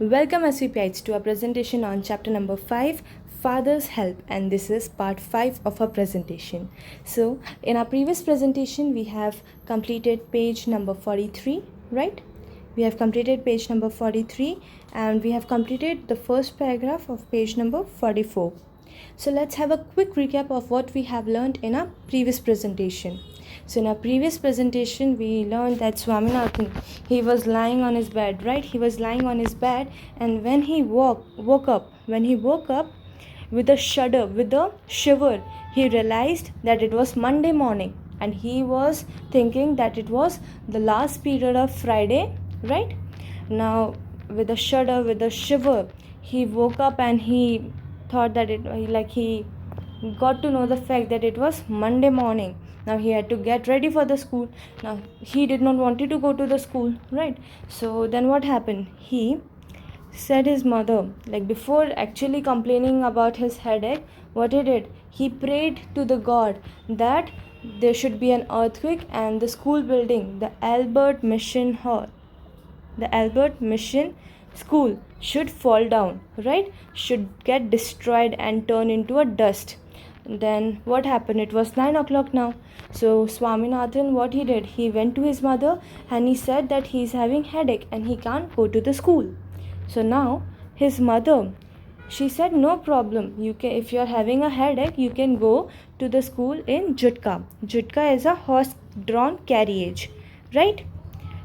Welcome SVPites to our presentation on chapter number 5, Father's Help, and this is part 5 of our presentation. So, in our previous presentation, we have completed page number 43, right? We have completed page number 43 and we have completed the first paragraph of page number 44. So, let's have a quick recap of what we have learned in our previous presentation. So in our previous presentation, we learned that Swaminathan, he was lying on his bed, right? He was lying on his bed, and when he woke up with a shudder, with a shiver, he realized that it was Monday morning, and he was thinking that it was the last period of Friday, right? Now, with a shudder, with a shiver, he woke up and he thought that he got to know the fact that it was Monday morning. Now he had to get ready for the school. Now he did not want to go to the school, right? So then what happened? He said his mother, like before actually complaining about his headache, what he did, he prayed to the God that there should be an earthquake and the school building, the Albert Mission School should fall down, right? Should get destroyed and turn into a dust. Then what happened? It was 9 o'clock now. So Swaminathan, what he did, he went to his mother and he said that he is having headache and he can't go to the school. So now his mother, she said no problem, you can, if you are having a headache, you can go to the school in Jutka. Jutka is a horse drawn carriage, right?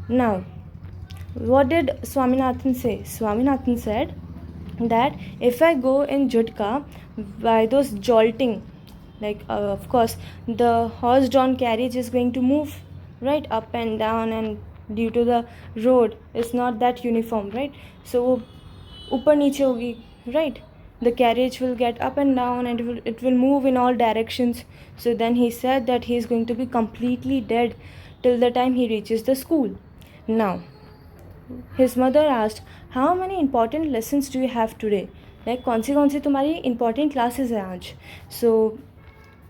Now what did Swaminathan say? Swaminathan said that if I go in Jutka, by those jolting, of course the horse drawn carriage is going to move, right, up and down, and due to the road is not that uniform, right? So upar niche hogi, right? The carriage will get up and down and it will move in all directions. So then he said that he is going to be completely dead till the time he reaches the school. Now his mother asked, how many important lessons do you have today? Like कौन सी तुम्हारी important classes है आज? So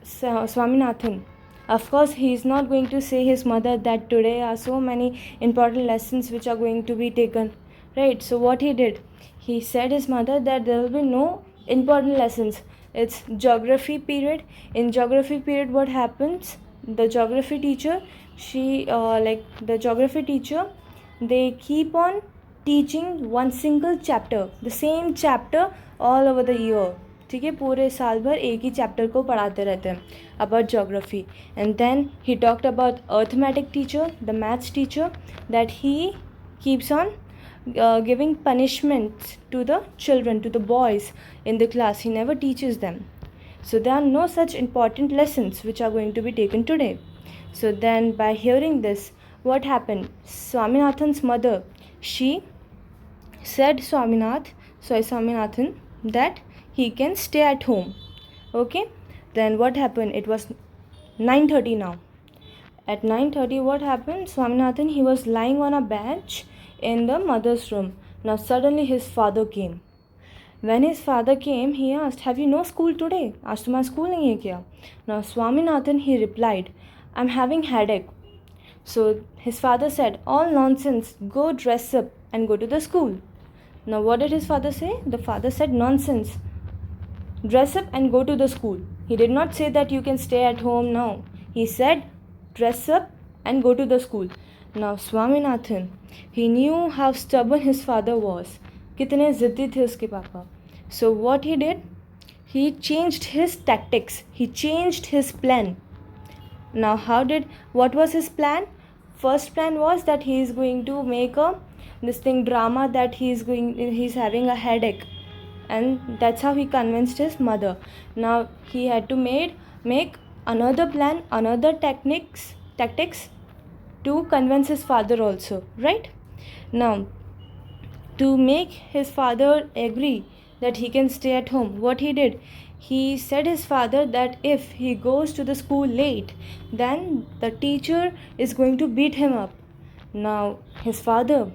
Swaminathan, of course he is not going to say his mother that today are so many important lessons which are going to be taken, right? So what he did, he said his mother that there will be no important lessons. It's geography period. In geography period, what happens? The geography teacher, they keep on teaching one single chapter, the same chapter all over the year. ठीक है, पूरे साल भर एक ही chapter को पढ़ाते रहते हैं about geography. And then he talked about arithmetic teacher, the maths teacher, that he keeps on giving punishments to the children, to the boys in the class. He never teaches them. So there are no such important lessons which are going to be taken today. So then by hearing this, what happened? Swaminathan's mother, she said Swaminathan that he can stay at home. Okay? Then what happened? It was 9:30 now. At 9:30 what happened? Swaminathan, he was lying on a bench in the mother's room. Now suddenly his father came. When his father came, he asked, have you no school today? आज तुम्हारा school नहीं है क्या? Now Swaminathan, he replied, I'm having headache. So his father said, all nonsense, go dress up and go to the school. Now what did his father say? The father said, nonsense, dress up and go to the school. He did not say that you can stay at home. No, he said dress up and go to the school. Now Swaminathan, he knew how stubborn his father was. कितने ज़िद्दी थे उसके पापा. So what he did? He changed his tactics. He changed his plan. Now what was his plan? First plan was that he is going to make drama that he's having a headache, and that's how he convinced his mother. Now he had to make another plan, another tactics to convince his father also, right? Now to make his father agree that he can stay at home, what he did, he said his father that if he goes to the school late, then the teacher is going to beat him up. Now his father,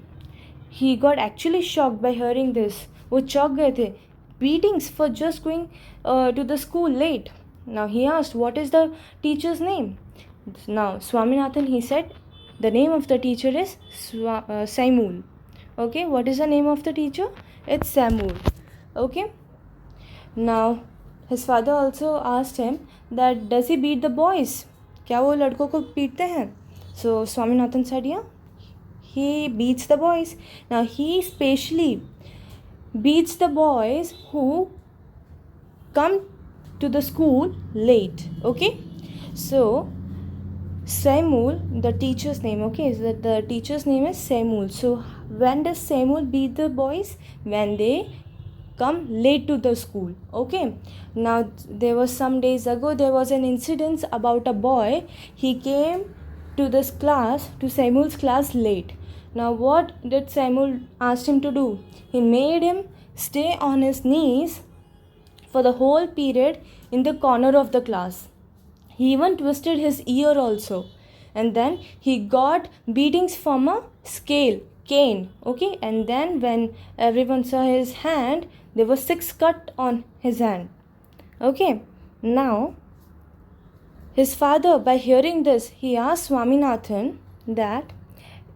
he got actually shocked by hearing this. वो चौंक गए थे. Beatings for just going to the school late. Now he asked, what is the teacher's name? Now Swaminathan, he said the name of the teacher is Saimul. Okay, what is the name of the teacher? It's Samuel. Okay, now his father also asked him that does he beat the boys? क्या वो लड़कों को पीटते हैं? So Swaminathan said, yeah, he beats the boys. Now he specially beats the boys who come to the school late. Okay, so Samuel, the teacher's name, okay, is that the teacher's name is Samuel. So when does Samuel beat the boys? When they come late to the school. Okay, now there was some days ago there was an incident about a boy. He came to this class, to Samuel's class, late. Now what did Samuel ask him to do? He made him stay on his knees for the whole period in the corner of the class. He even twisted his ear also. And then he got beatings from a cane. Okay, and then when everyone saw his hand, there were 6 cuts on his hand. Okay, now his father, by hearing this, he asked Swaminathan that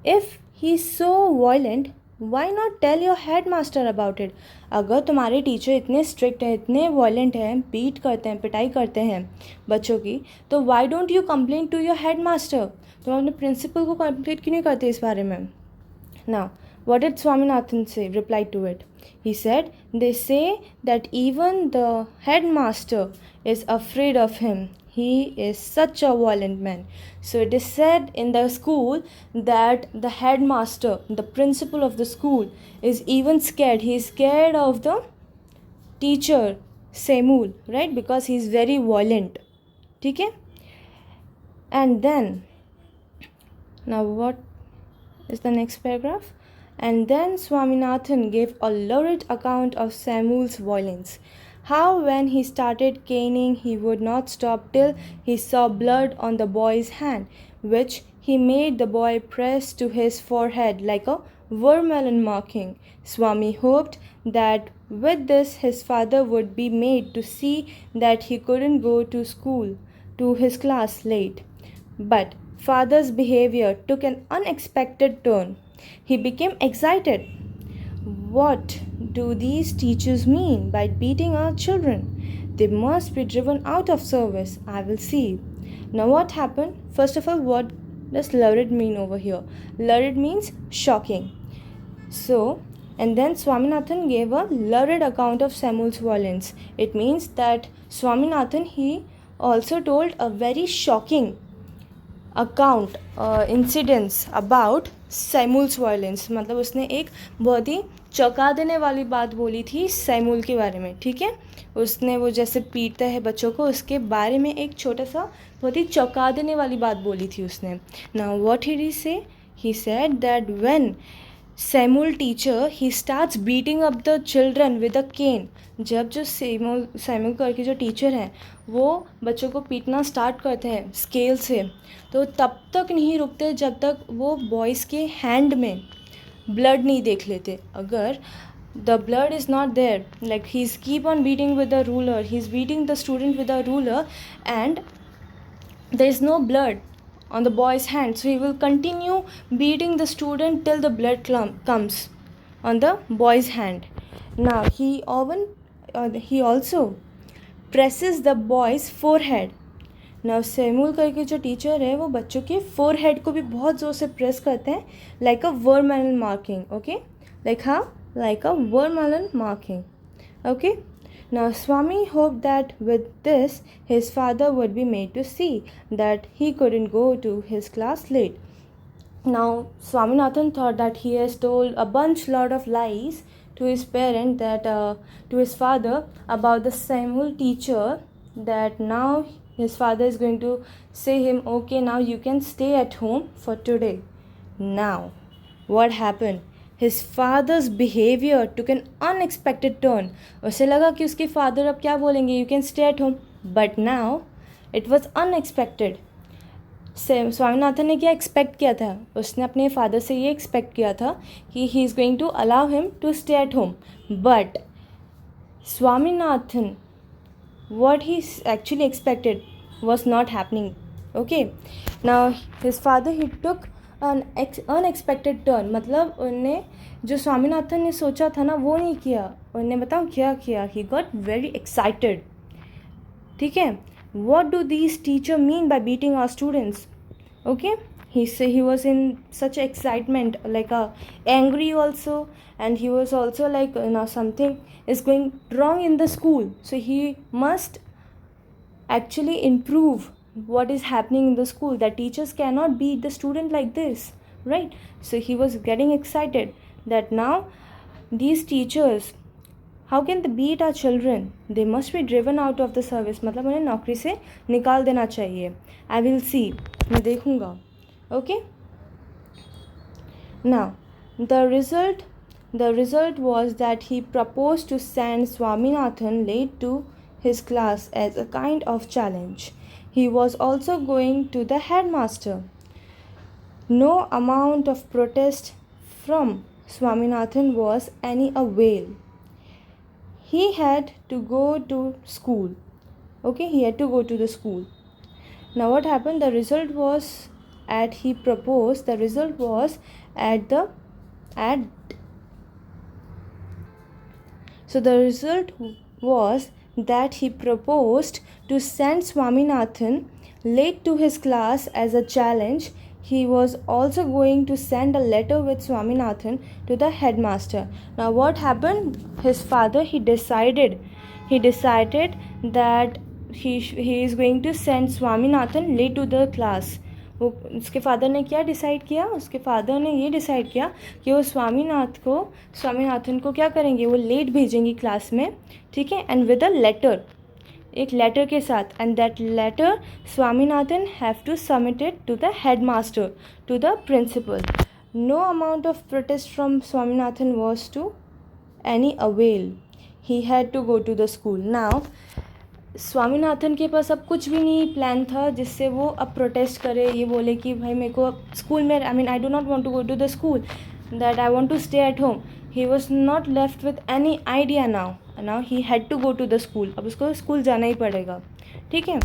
if he's so violent, why not tell your headmaster about it? अगर तुम्हारे teacher इतने strict हैं, इतने violent हैं, beat करते हैं, पिटाई करते हैं बच्चों की, तो why don't you complain to your headmaster? तुम अपने प्रिंसिपल को कंप्लेंट क्यों नहीं करते इस बारे में? Now, what did Swaminathan say? Reply to it. He said, they say that even the headmaster is afraid of him. He is such a violent man. So it is said in the school that the headmaster, the principal of the school, is even scared. He is scared of the teacher, Samuel, right? Because he is very violent. Okay? And then, now what is the next paragraph? And then Swaminathan gave a lurid account of Samuel's violence. How when he started caning, he would not stop till he saw blood on the boy's hand, which he made the boy press to his forehead like a vermilion marking. Swami hoped that with this his father would be made to see that he couldn't go to school, to his class late. But father's behavior took an unexpected turn. He became excited. What do these teachers mean by beating our children? They must be driven out of service. I will see. Now what happened? First of all, what does lurid mean over here? Lurid means shocking. So, and then Swaminathan gave a lurid account of Samuel's violence. It means that Swaminathan, he also told a very shocking account, incidents about Samuel's violence. मतलब उसने एक बहुत ही चौंका देने वाली बात बोली थी सैमुल के बारे में. ठीक है, उसने वो जैसे पीटता है बच्चों को, उसके बारे में एक छोटा सा बहुत ही चौंका देने वाली बात बोली थी उसने. Now what did he say? He said that when Samuel teacher he starts beating up the children with a cane. जब जो सैमुल करके जो टीचर हैं वो बच्चों को पीटना स्टार्ट करते हैं स्केल से, तो तब तक नहीं रुकते जब तक वो बॉयज़ के हैंड में ब्लड नहीं देख लेते. अगर the blood is not there, like he is keep on beating with the ruler, he is beating the student with the ruler and there is no blood on the boy's hand, so he will continue beating the student till the blood comes on the boy's hand. Now he also presses the boy's forehead. Now Samuel करके जो teacher है वो बच्चों के forehead को भी बहुत ज़ोर से प्रेस करते हैं, like a vermilion marking. Okay, like how? Like a vermilion marking. Okay. Now Swami hoped that with this his father would be made to see that he couldn't go to his class late. Now Swaminathan thought that he has told a lot of lies to his parent, that to his father, about the Samuel teacher, that now his father is going to say him, okay, now you can stay at home for today. Now what happened? His father's behavior took an unexpected turn. उसे लगा कि उसके father अब क्या बोलेंगे, you can stay at home. But now it was unexpected. Swaminathan ने क्या expect किया था? उसने अपने फादर से ये एक्सपेक्ट किया था कि he is going to allow him to stay at home. But Swaminathan, what he actually expected was not happening. Okay, now his father, he took unexpected turn, मतलब उन्हें जो स्वामीनाथन ने सोचा था ना वो नहीं किया, उन्हें बताऊँ क्या किया, ही गॉट वेरी एक्साइटेड. ठीक है. What do these teacher mean by beating our students? Okay, he was in such excitement, like angry also, and he was also like, something is going wrong in the school, so he must actually improve what is happening in the school, that teachers cannot beat the student like this, right? So he was getting excited that now these teachers, how can they beat our children? They must be driven out of the service, मतलब उन्हें नौकरी से निकाल देना चाहिए. I will see, मैं देखूँगा. Okay. Now the result was that he proposed to send Swaminathan late to his class as a kind of challenge. He was also going to the headmaster. No amount of protest from Swaminathan was any avail. He had to go to school. Okay, he had to go to the school. Now what happened? The result was he proposed. The result was so the result was that he proposed to send Swaminathan late to his class as a challenge. He was also going to send a letter with Swaminathan to the headmaster. Now what happened? His father, he decided that he is going to send Swaminathan late to the class. वो उसके father ने क्या decide किया? उसके father ने ये decide किया कि वो स्वामीनाथन को क्या करेंगे, वो लेट भेजेंगे क्लास में. ठीक है. एंड विद अ लेटर, एक लेटर के साथ. And that letter Swaminathan have to submit it to the headmaster, to the principal. No amount of protest from Swaminathan was to any avail. He had to go to the school. Now Swaminathan के पास अब कुछ भी नहीं plan था जिससे वो अब प्रोटेस्ट करे, ये बोले कि भाई मेरे को स्कूल में, I do not want to go to the school, that I want to stay at home. He was not left with any idea. Now he had to go to the school. अब उसको school जाना ही पड़ेगा. ठीक है.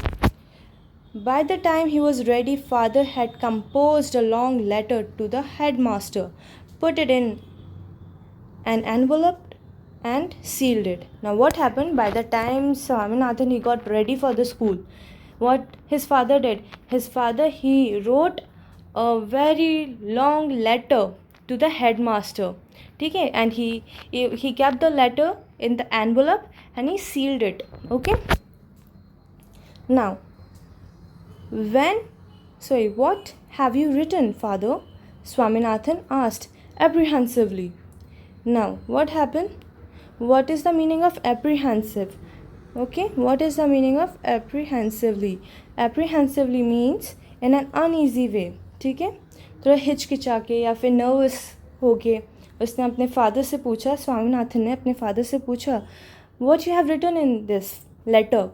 By the time he was ready, father had composed a long letter to the headmaster, put it in an envelope and sealed it. Now what happened? By the time Swaminathan he got ready for the school, what his father did? His father, he wrote a very long letter to the headmaster. Okay, and he kept the letter in the envelope and he sealed it. Okay. Now, what have you written, father? Swaminathan asked apprehensively. Now what happened? What is the meaning of apprehensive? Okay, what is the meaning of apprehensively? Apprehensively means in an uneasy way. ठीक है. थोड़ा हिचकिचा के या फिर nervous हो के उसने अपने फादर से पूछा, स्वामीनाथन ने अपने फादर से पूछा, what you have written in this letter?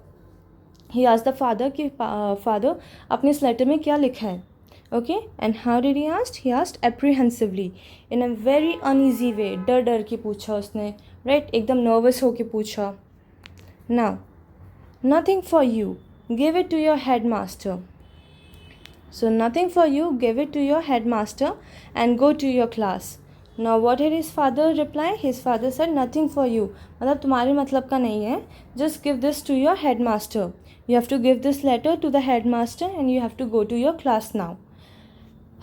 He asked the father कि फादर अपने इस लेटर में क्या लिखा है. Okay, and how did he ask? He asked apprehensively, in a very uneasy way. डर डर के पूछा उसने, right? एकदम नर्वस हो के पूछा. Now, nothing for you. Give it to your headmaster. So nothing for you. Give it to your headmaster and go to your class. Now what did his father reply? His father said nothing for you. मतलब तुम्हारे मतलब का नहीं है. Just give this to your headmaster. You have to give this letter to the headmaster and you have to go to your class now.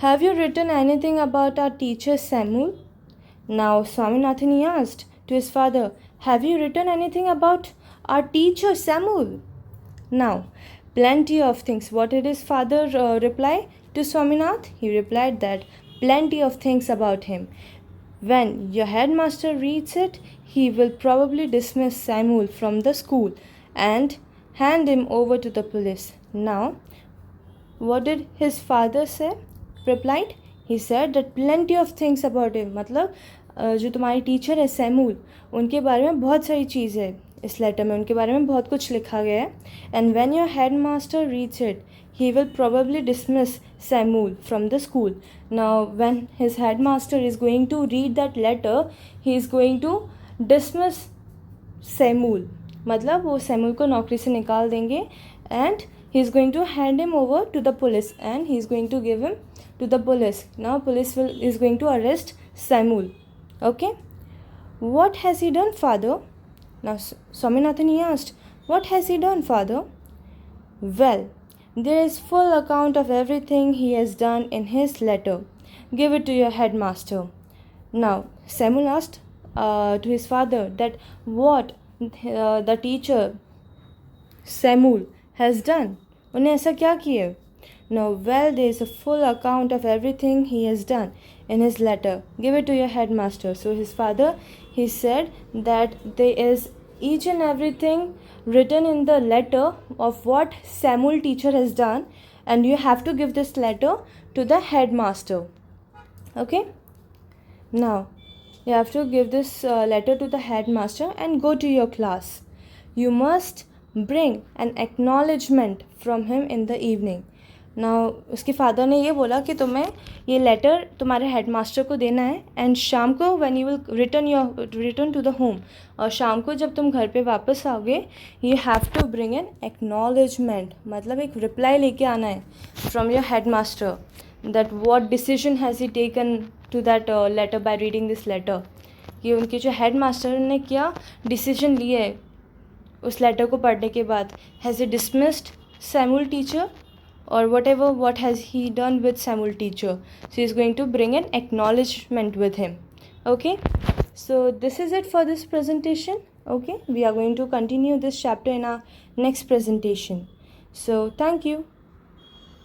Have you written anything about our teacher Samuel? Now Swaminathan he asked to his father, have you written anything about our teacher Samuel? Now, plenty of things. What did his father reply to Swaminath? He replied that plenty of things about him. When your headmaster reads it, he will probably dismiss Samuel from the school and hand him over to the police. Now, what did his father say? Replied, he said that plenty of things about him. मतलब जो तुम्हारी teacher है Samuel, उनके बारे में बहुत सारी चीज़ है इस लेटर में, उनके बारे में बहुत कुछ लिखा गया है. And when your headmaster reads it, he will probably dismiss Samuel from the school. Now when his headmaster is going to read that letter, he is going to dismiss Samuel. मतलब वो सैमुअल को नौकरी से निकाल देंगे. And he is going to hand him over to the police and he is going to give him to the police. Now police is going to arrest Samuel. Okay, what has he done, father? Now Swaminathan, he asked, what has he done, father? Well, there is full account of everything he has done in his letter. Give it to your headmaster. Now Samuel asked to his father that what the teacher Samuel has done. उन्हें ऐसा क्या किया? Now, well, there is a full account of everything he has done in his letter. Give it to your headmaster. So his father, he said that there is each and everything written in the letter of what Samuel teacher has done, and you have to give this letter to the headmaster. Okay? Now, you have to give this letter to the headmaster and go to your class. You must bring an acknowledgement from him in the evening. Now, उसके father ने ये बोला कि तुम्हें ये letter तुम्हारे headmaster को देना है एंड शाम को when you will return to the home, और शाम को जब तुम घर पे वापस आओगे you have to bring an acknowledgement, मतलब एक रिप्लाई लेके आना है from your headmaster that what decision has he taken to that letter by reading this letter, कि उनके जो हेडमास्टर ने क्या डिसीजन लिए है उस लेटर को पढ़ने के बाद. Has he dismissed Samuel teacher or whatever, what has he done with Samuel teacher. So he is going to bring an acknowledgement with him. Okay, so this is it for this presentation. Okay, we are going to continue this chapter in our next presentation. So thank you.